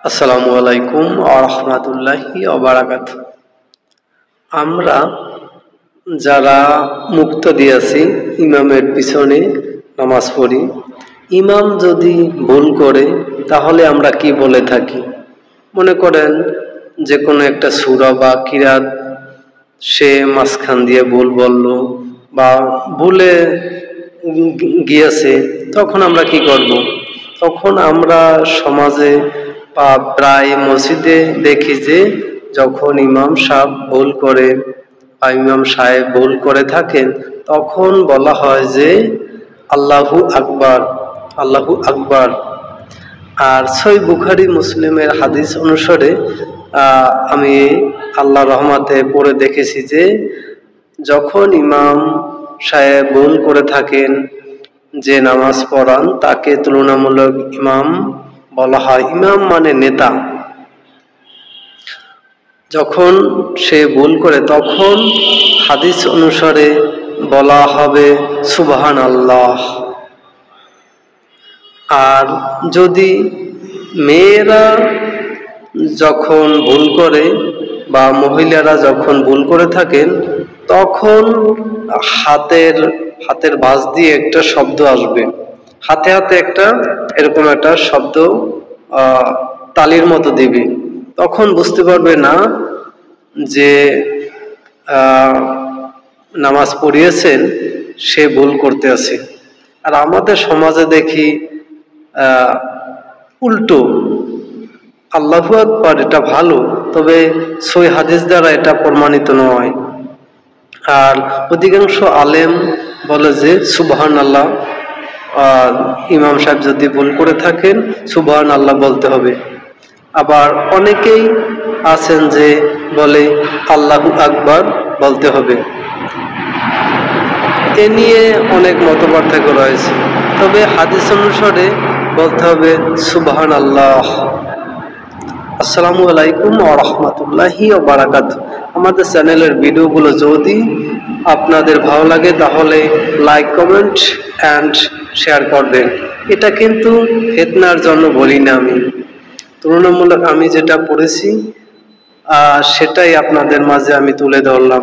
আসসালামু আলাইকুম ওয়া রাহমাতুল্লাহি ওয়া বারাকাতুহু। আমরা যারা মুক্তাদি আছি ইমামের পিছনে নামাজ পড়ি, ইমাম যদি ভুল করে তাহলে আমরা কি বলে থাকি? মনে করেন যে কোনো একটা সূরা বা কিরাত সে মাঝখান দিয়ে ভুল বলল বা ভুলে গিয়েছে, তখন আমরা কি করব? তখন আমরা সমাজে বা প্রায় মসজিদে দেখি যে যখন ইমাম সাহেব ভুল করে বা ইমাম সাহেব ভুল করে থাকেন, তখন বলা হয় যে আল্লাহু আকবার, আল্লাহু আকবার। আর সহিহ বুখারী মুসলিমের হাদিস অনুসারে আমি আল্লাহর রহমতে পড়ে দেখেছি যে যখন ইমাম সাহেব ভুল করে থাকেন, যে নামাজ পড়ান তাকে তুলনামূলক ইমাম বলা হয়। ইমাম মানে নেতা। যখন সে ভুল করে তখন হাদিস অনুসারে বলা হবে সুবহানাল্লাহ। আর যদি মেয়েরা যখন ভুল করে বা মহিলারা যখন ভুল করে থাকেন, তখন হাতের ভাঁজ দিয়ে একটা শব্দ আসবে, হাতে হাতে একটা এরকম একটা শব্দ তালির মতো দিবে। তখন বুঝতে পারবে না যে নামাজ পড়িয়েছেন সে ভুল করতে আছে। আর আমাদের সমাজে দেখি উল্টো, আল্লাহু আকবার এটা ভালো, তবে সহিহ হাদিস দ্বারা এটা প্রমাণিত নয়। আর অধিকাংশ আলেম বলে যে সুবহানাল্লাহ, ইমাম সাহেব যদি ভুল করে থাকেন সুবহানাল্লাহ বলতে হবে। আবার অনেকেই আছেন যে বলে আল্লাহু আকবার বলতে হবে। এ নিয়ে অনেক মতপার্থক্য রয়েছে, তবে হাদিস অনুসারে বলতে হবে সুবহানাল্লাহ। আসসালামু আলাইকুম ওয়া রাহমাতুল্লাহি ওয়া বারাকাতুহু। আমাদের চ্যানেলের ভিডিওগুলো যদি আপনাদের ভালো লাগে তাহলে লাইক, কমেন্ট অ্যান্ড শেয়ার করবেন। এটা কিন্তু ফিতনার জন্য বলি না, আমি তুলনামূলক আমি যেটা পড়েছি সেটাই আপনাদের মাঝে আমি তুলে ধরলাম।